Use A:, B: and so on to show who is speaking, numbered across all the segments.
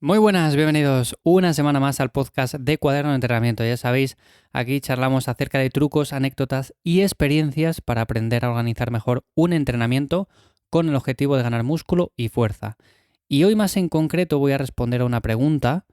A: Muy buenas, bienvenidos una semana más al podcast de Cuaderno de Entrenamiento. Ya sabéis, aquí charlamos acerca de trucos, anécdotas y experiencias para aprender a organizar mejor un entrenamiento con el objetivo de ganar músculo y fuerza. Y hoy más en concreto voy a responder a una pregunta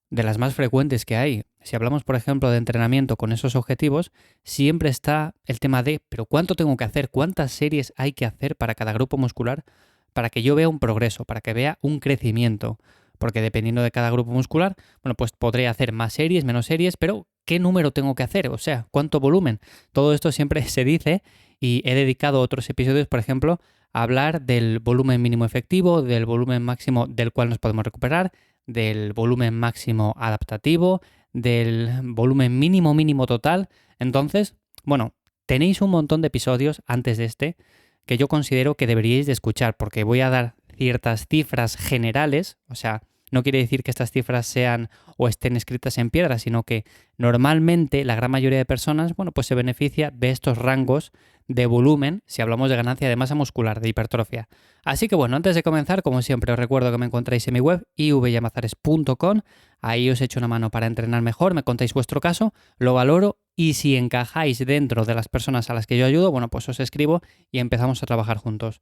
A: de las más frecuentes que hay. Si hablamos, por ejemplo, de entrenamiento con esos objetivos, siempre está el tema de, pero ¿cuánto tengo que hacer? ¿Cuántas series hay que hacer para cada grupo muscular para que yo vea un progreso, para que vea un crecimiento? Porque dependiendo de cada grupo muscular, bueno, pues podré hacer más series, menos series, pero ¿qué número tengo que hacer? O sea, ¿cuánto volumen? Todo esto siempre se dice y he dedicado otros episodios, por ejemplo, a hablar del volumen mínimo efectivo, del volumen máximo del cual nos podemos recuperar, del volumen máximo adaptativo, del volumen mínimo total. Entonces, bueno, tenéis un montón de episodios antes de este que yo considero que deberíais de escuchar, porque voy a dar ciertas cifras generales, o sea, no quiere decir que estas cifras sean o estén escritas en piedra, sino que normalmente la gran mayoría de personas, bueno, pues se beneficia de estos rangos de volumen si hablamos de ganancia de masa muscular, de hipertrofia. Así que bueno, antes de comenzar, como siempre, os recuerdo que me encontráis en mi web ivyamazares.com. Ahí os echo una mano para entrenar mejor, me contáis vuestro caso, lo valoro y si encajáis dentro de las personas a las que yo ayudo, bueno, pues os escribo y empezamos a trabajar juntos.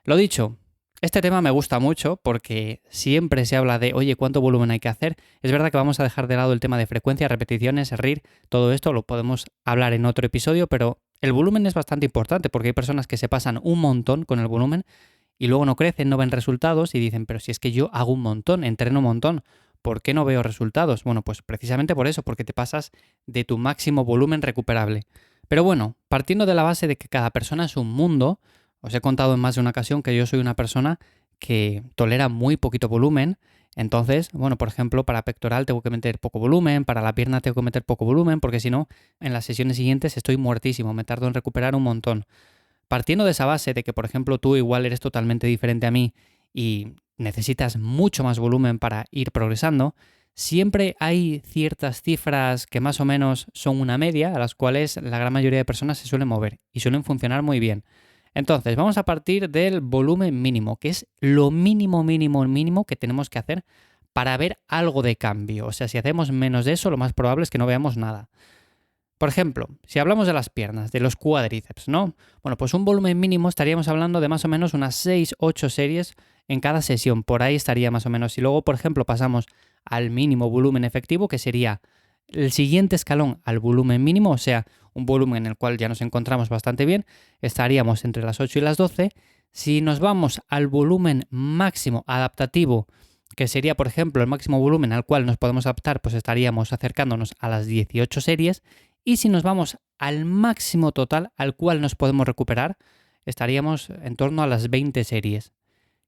A: Lo dicho, este tema me gusta mucho porque siempre se habla de, oye, ¿cuánto volumen hay que hacer? Es verdad que vamos a dejar de lado el tema de frecuencia, repeticiones, RIR, todo esto lo podemos hablar en otro episodio, pero el volumen es bastante importante porque hay personas que se pasan un montón con el volumen y luego no crecen, no ven resultados y dicen, pero si es que yo hago un montón, entreno un montón, ¿por qué no veo resultados? Bueno, pues precisamente por eso, porque te pasas de tu máximo volumen recuperable. Pero bueno, partiendo de la base de que cada persona es un mundo, os he contado en más de una ocasión que yo soy una persona que tolera muy poquito volumen. Entonces, bueno, por ejemplo, para pectoral tengo que meter poco volumen, para la pierna tengo que meter poco volumen, porque si no, en las sesiones siguientes estoy muertísimo, me tardo en recuperar un montón. Partiendo de esa base de que, por ejemplo, tú igual eres totalmente diferente a mí y necesitas mucho más volumen para ir progresando, siempre hay ciertas cifras que más o menos son una media, a las cuales la gran mayoría de personas se suelen mover y suelen funcionar muy bien. Entonces, vamos a partir del volumen mínimo, que es lo mínimo que tenemos que hacer para ver algo de cambio. O sea, si hacemos menos de eso, lo más probable es que no veamos nada. Por ejemplo, si hablamos de las piernas, de los cuádriceps, ¿no? Bueno, pues un volumen mínimo estaríamos hablando de más o menos unas 6-8 series en cada sesión. Por ahí estaría más o menos. Y luego, por ejemplo, pasamos al mínimo volumen efectivo, que sería el siguiente escalón al volumen mínimo, o sea, un volumen en el cual ya nos encontramos bastante bien, estaríamos entre las 8 y las 12. Si nos vamos al volumen máximo adaptativo, que sería, por ejemplo, el máximo volumen al cual nos podemos adaptar, pues estaríamos acercándonos a las 18 series. Y si nos vamos al máximo total al cual nos podemos recuperar, estaríamos en torno a las 20 series.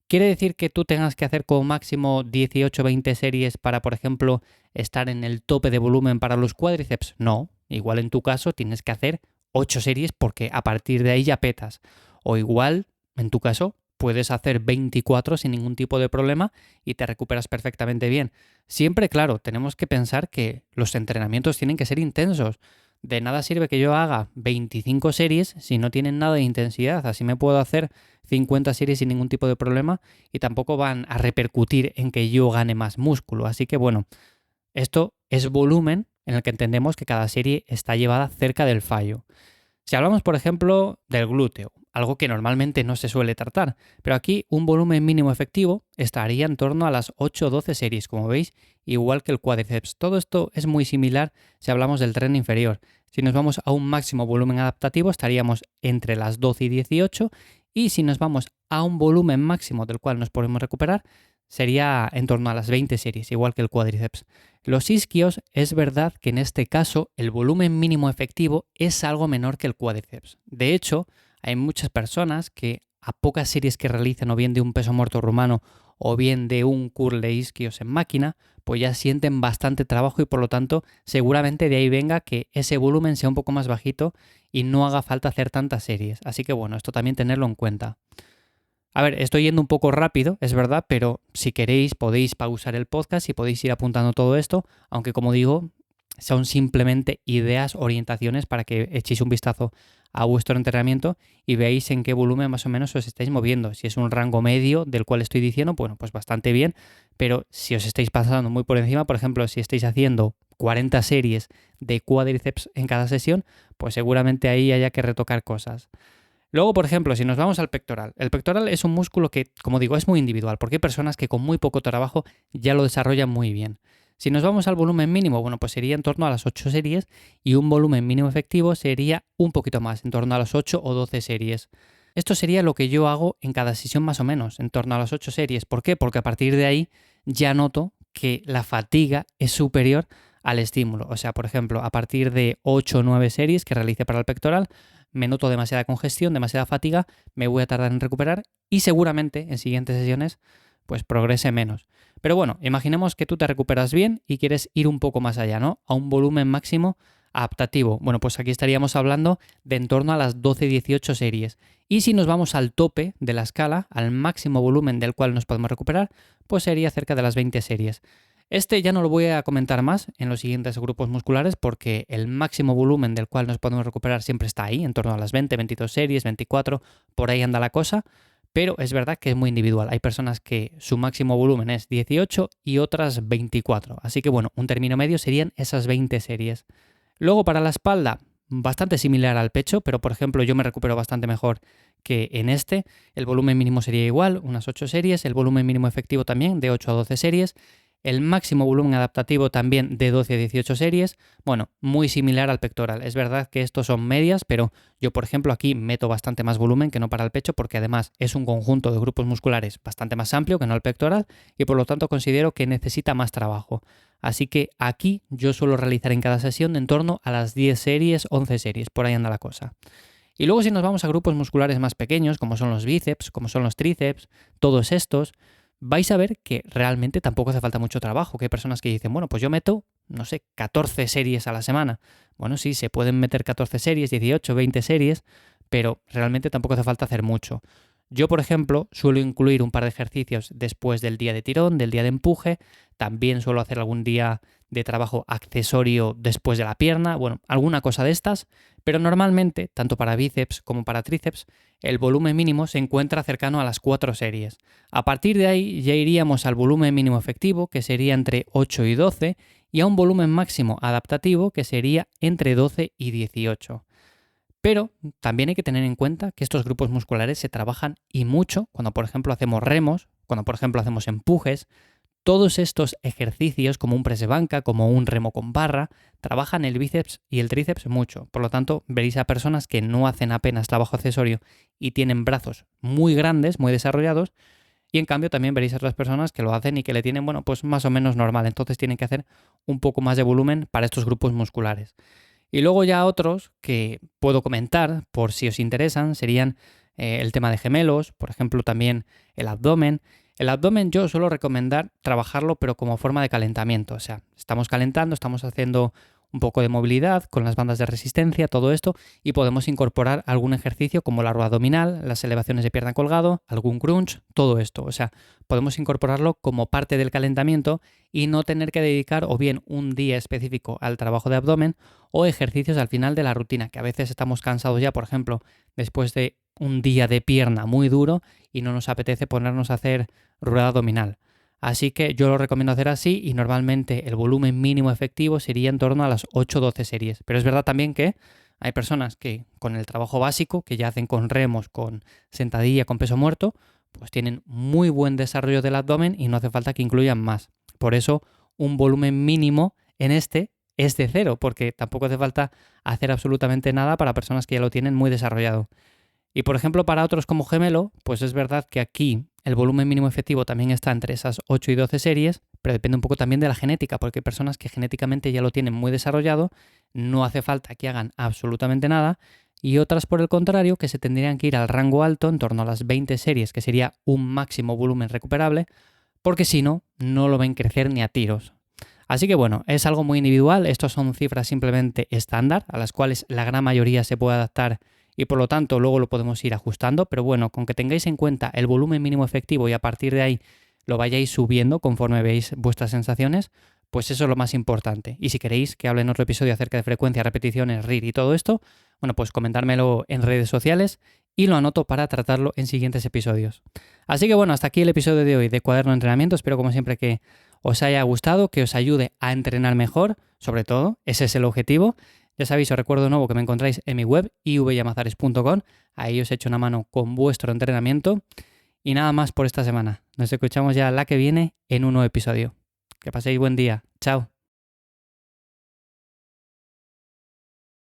A: ¿Quiere decir que tú tengas que hacer como máximo 18-20 series para, por ejemplo, estar en el tope de volumen para los cuádriceps? No, igual en tu caso tienes que hacer 8 series porque a partir de ahí ya petas. O igual, en tu caso, puedes hacer 24 sin ningún tipo de problema y te recuperas perfectamente bien. Siempre, claro, tenemos que pensar que los entrenamientos tienen que ser intensos. De nada sirve que yo haga 25 series si no tienen nada de intensidad. Así me puedo hacer 50 series sin ningún tipo de problema y tampoco van a repercutir en que yo gane más músculo. Así que bueno, esto es volumen en el que entendemos que cada serie está llevada cerca del fallo. Si hablamos, por ejemplo, del glúteo, algo que normalmente no se suele tratar, pero aquí un volumen mínimo efectivo estaría en torno a las 8 o 12 series, como veis, igual que el cuádriceps. Todo esto es muy similar si hablamos del tren inferior. Si nos vamos a un máximo volumen adaptativo, estaríamos entre las 12 y 18, y si nos vamos a un volumen máximo del cual nos podemos recuperar, sería en torno a las 20 series, igual que el cuádriceps. Los isquios, es verdad que en este caso el volumen mínimo efectivo es algo menor que el cuádriceps. De hecho, hay muchas personas que a pocas series que realicen o bien de un peso muerto rumano o bien de un curl de isquios en máquina, pues ya sienten bastante trabajo y por lo tanto seguramente de ahí venga que ese volumen sea un poco más bajito y no haga falta hacer tantas series. Así que bueno, esto también tenerlo en cuenta. A ver, estoy yendo un poco rápido, es verdad, pero si queréis podéis pausar el podcast y podéis ir apuntando todo esto, aunque como digo, son simplemente ideas, orientaciones para que echéis un vistazo a vuestro entrenamiento y veáis en qué volumen más o menos os estáis moviendo. Si es un rango medio del cual estoy diciendo, bueno, pues bastante bien, pero si os estáis pasando muy por encima, por ejemplo, si estáis haciendo 40 series de cuádriceps en cada sesión, pues seguramente ahí haya que retocar cosas. Luego, por ejemplo, si nos vamos al pectoral, el pectoral es un músculo que, como digo, es muy individual, porque hay personas que con muy poco trabajo ya lo desarrollan muy bien. Si nos vamos al volumen mínimo, bueno, pues sería en torno a las 8 series y un volumen mínimo efectivo sería un poquito más, en torno a las 8 o 12 series. Esto sería lo que yo hago en cada sesión más o menos, en torno a las 8 series. ¿Por qué? Porque a partir de ahí ya noto que la fatiga es superior al estímulo. O sea, por ejemplo, a partir de 8 o 9 series que realice para el pectoral, me noto demasiada congestión, demasiada fatiga, me voy a tardar en recuperar y seguramente en siguientes sesiones pues progrese menos. Pero bueno, imaginemos que tú te recuperas bien y quieres ir un poco más allá, ¿no? A un volumen máximo adaptativo. Bueno, pues aquí estaríamos hablando de en torno a las 12-18 series. Y si nos vamos al tope de la escala, al máximo volumen del cual nos podemos recuperar, pues sería cerca de las 20 series. Este ya no lo voy a comentar más en los siguientes grupos musculares porque el máximo volumen del cual nos podemos recuperar siempre está ahí, en torno a las 20, 22 series, 24, por ahí anda la cosa, pero es verdad que es muy individual. Hay personas que su máximo volumen es 18 y otras 24, así que bueno, un término medio serían esas 20 series. Luego para la espalda, bastante similar al pecho, pero por ejemplo yo me recupero bastante mejor que en este. El volumen mínimo sería igual, unas 8 series, el volumen mínimo efectivo también de 8 a 12 series, el máximo volumen adaptativo también de 12 a 18 series, bueno, muy similar al pectoral. Es verdad que estos son medias, pero yo por ejemplo aquí meto bastante más volumen que no para el pecho porque además es un conjunto de grupos musculares bastante más amplio que no el pectoral y por lo tanto considero que necesita más trabajo. Así que aquí yo suelo realizar en cada sesión en torno a las 10 series, 11 series, por ahí anda la cosa. Y luego si nos vamos a grupos musculares más pequeños, como son los bíceps, como son los tríceps, todos estos, vais a ver que realmente tampoco hace falta mucho trabajo, que hay personas que dicen, bueno, pues yo meto, no sé, 14 series a la semana. Bueno, sí, se pueden meter 14 series, 18, 20 series, pero realmente tampoco hace falta hacer mucho. Yo, por ejemplo, suelo incluir un par de ejercicios después del día de tirón, del día de empuje, también suelo hacer algún día de trabajo accesorio después de la pierna, bueno, alguna cosa de estas, pero normalmente, tanto para bíceps como para tríceps, el volumen mínimo se encuentra cercano a las 4 series. A partir de ahí ya iríamos al volumen mínimo efectivo, que sería entre 8 y 12, y a un volumen máximo adaptativo, que sería entre 12 y 18. Pero también hay que tener en cuenta que estos grupos musculares se trabajan y mucho cuando, por ejemplo, hacemos remos, cuando, por ejemplo, hacemos empujes. Todos estos ejercicios, como un press de banca, como un remo con barra, trabajan el bíceps y el tríceps mucho. Por lo tanto, veréis a personas que no hacen apenas trabajo accesorio y tienen brazos muy grandes, muy desarrollados, y en cambio también veréis a otras personas que lo hacen y que le tienen, bueno, pues más o menos normal. Entonces tienen que hacer un poco más de volumen para estos grupos musculares. Y luego ya otros que puedo comentar, por si os interesan, serían el tema de gemelos, por ejemplo también el abdomen. El abdomen yo suelo recomendar trabajarlo pero como forma de calentamiento, o sea, estamos calentando, estamos haciendo un poco de movilidad con las bandas de resistencia, todo esto, y podemos incorporar algún ejercicio como la rueda abdominal, las elevaciones de pierna colgado, algún crunch, todo esto, o sea, podemos incorporarlo como parte del calentamiento y no tener que dedicar o bien un día específico al trabajo de abdomen o ejercicios al final de la rutina, que a veces estamos cansados ya, por ejemplo, después de un día de pierna muy duro y no nos apetece ponernos a hacer rueda abdominal. Así que yo lo recomiendo hacer así y normalmente el volumen mínimo efectivo sería en torno a las 8 o 12 series. Pero es verdad también que hay personas que con el trabajo básico, que ya hacen con remos, con sentadilla, con peso muerto, pues tienen muy buen desarrollo del abdomen y no hace falta que incluyan más. Por eso un volumen mínimo en este es de 0, porque tampoco hace falta hacer absolutamente nada para personas que ya lo tienen muy desarrollado. Y por ejemplo, para otros como gemelo, pues es verdad que aquí el volumen mínimo efectivo también está entre esas 8 y 12 series, pero depende un poco también de la genética, porque hay personas que genéticamente ya lo tienen muy desarrollado, no hace falta que hagan absolutamente nada, y otras por el contrario que se tendrían que ir al rango alto, en torno a las 20 series, que sería un máximo volumen recuperable, porque si no, no lo ven crecer ni a tiros. Así que bueno, es algo muy individual, estos son cifras simplemente estándar, a las cuales la gran mayoría se puede adaptar y por lo tanto luego lo podemos ir ajustando, pero bueno, con que tengáis en cuenta el volumen mínimo efectivo y a partir de ahí lo vayáis subiendo conforme veis vuestras sensaciones, pues eso es lo más importante. Y si queréis que hable en otro episodio acerca de frecuencia, repeticiones, RIR y todo esto, bueno, pues comentármelo en redes sociales y lo anoto para tratarlo en siguientes episodios. Así que bueno, hasta aquí el episodio de hoy de Cuaderno de Entrenamiento. Espero como siempre que os haya gustado, que os ayude a entrenar mejor, sobre todo, ese es el objetivo. Ya sabéis, os recuerdo de nuevo que me encontráis en mi web ivyamazares.com, ahí os echo una mano con vuestro entrenamiento. Y nada más por esta semana. Nos escuchamos ya la que viene en un nuevo episodio. Que paséis buen día. Chao.